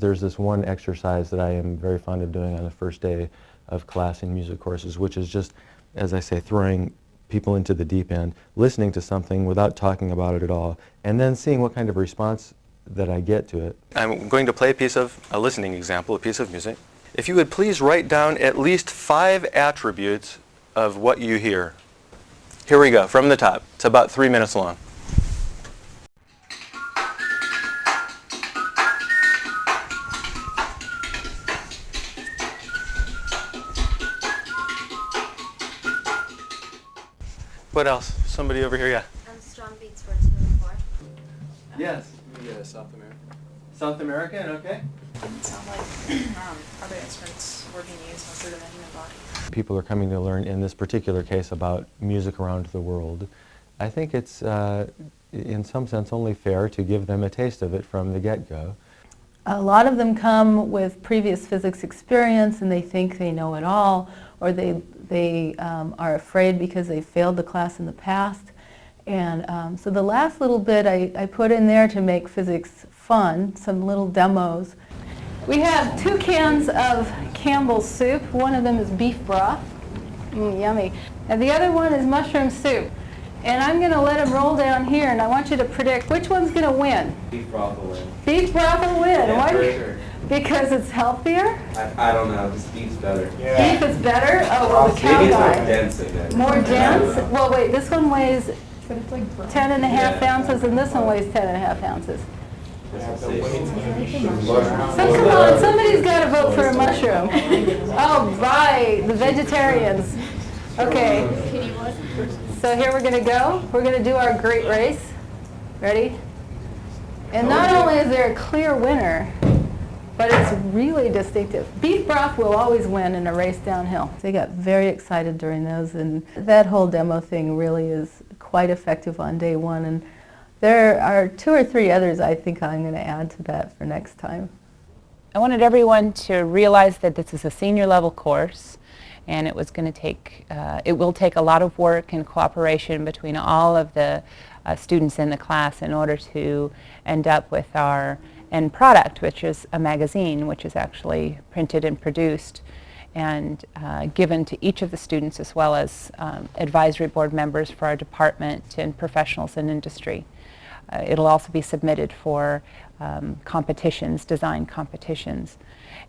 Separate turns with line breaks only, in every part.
there's this one exercise that I am very fond of doing on the first day of class in music courses, which is just, as I say, throwing people into the deep end, listening to something without talking about it at all, and then seeing what kind of response that I get to it. I'm going to play a listening example, a piece of music. If you would please write down at least 5 attributes of what you hear. Here we go, from the top. It's about 3 minutes long. What else? Somebody over here, yeah.
Strong beats works really for.
Yes.
Yeah, South America.
South American, okay.
Doesn't sound like other instruments were being used most of the human body.
People are coming to learn, in this particular case, about music around the world. I think it's, in some sense, only fair to give them a taste of it from the get-go.
A lot of them come with previous physics experience and they think they know it all, or they are afraid because they failed the class in the past. And so the last little bit I put in there to make physics fun, some little demos. We have 2 cans of Campbell's soup. One of them is beef broth, yummy. And the other one is mushroom soup. And I'm going to let them roll down here, and I want you to predict which one's going to win.
Beef broth will win.
Beef broth will win.
Yeah,
why?
for sure.
Because it's healthier?
I don't know. This beef's better.
Yeah. Beef is better? Oh, well, the cow
Maybe it's more
guy.
dense again.
More dense? Well, wait, this one weighs 10.5 ounces, and this one weighs 10.5 ounces. So come on, somebody's got to vote for a mushroom. Oh, right, the vegetarians. Okay. So here we're going to go. We're going to do our great race. Ready? And not only is there a clear winner, but it's really distinctive. Beef broth will always win in a race downhill. They got very excited during those, and that whole demo thing really is quite effective on day one. And there are 2 or 3 others I think I'm going to add to that for next time.
I wanted everyone to realize that this is a senior level course, and it was going to take, it will take a lot of work and cooperation between all of the students in the class in order to end up with our end product, which is a magazine, which is actually printed and produced and given to each of the students, as well as advisory board members for our department and professionals in industry. It'll also be submitted for competitions, design competitions.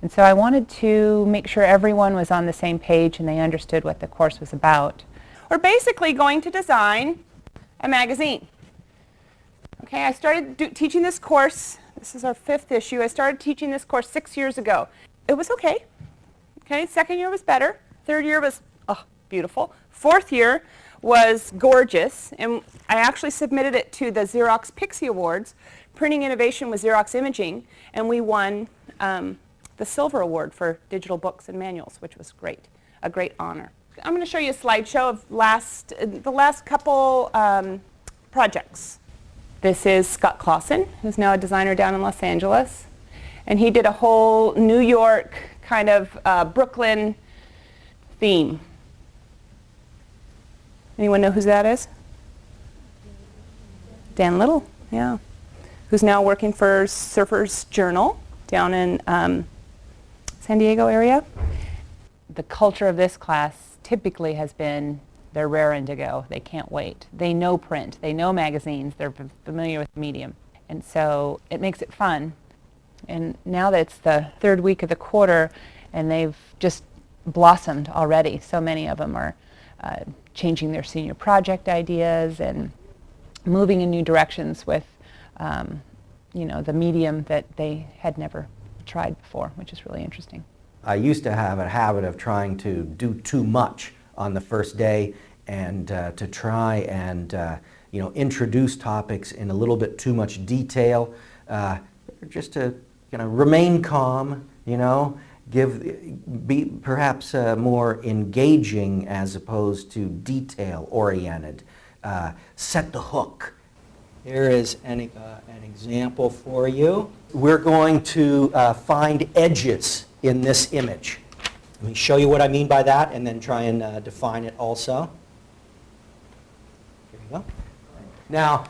And so I wanted to make sure everyone was on the same page and they understood what the course was about. We're basically going to design a magazine. Okay, I started teaching this course. This is our 5th issue. I started teaching this course 6 years ago. It was okay. Okay, 2nd year was better. 3rd year was beautiful. 4th year was gorgeous, and I actually submitted it to the Xerox Pixie Awards. Printing innovation with Xerox imaging, and we won the Silver Award for digital books and manuals, which was great, a great honor. I'm going to show you a slideshow of the last couple projects. This is Scott Clausen, who's now a designer down in Los Angeles, and he did a whole New York kind of Brooklyn theme. Anyone know who that is? Dan Little, yeah, who's now working for Surfers Journal down in San Diego area. The culture of this class typically has been they're raring to go. They can't wait. They know print. They know magazines. They're familiar with the medium. And so it makes it fun. And now that it's the 3rd week of the quarter and they've just blossomed already, so many of them are changing their senior project ideas and moving in new directions with the medium that they had never tried before, which is really interesting.
I used to have a habit of trying to do too much on the first day and to try and introduce topics in a little bit too much detail, just to remain calm, be perhaps more engaging as opposed to detail-oriented. Set the hook. Here is an example for you. We're going to find edges in this image. Let me show you what I mean by that and then try and define it also. Here we go. Now,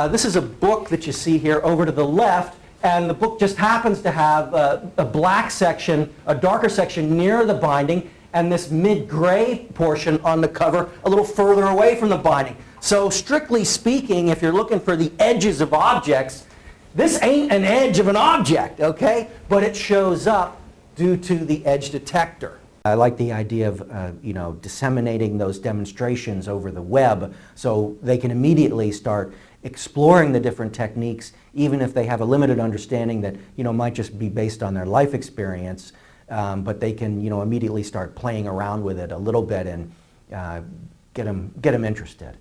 this is a book that you see here over to the left, and the book just happens to have a black section, a darker section near the binding, and this mid-gray portion on the cover a little further away from the binding. So strictly speaking, if you're looking for the edges of objects, this ain't an edge of an object, okay? But it shows up due to the edge detector. I like the idea of disseminating those demonstrations over the web so they can immediately start exploring the different techniques, even if they have a limited understanding that might just be based on their life experience, but they can immediately start playing around with it a little bit and get them interested.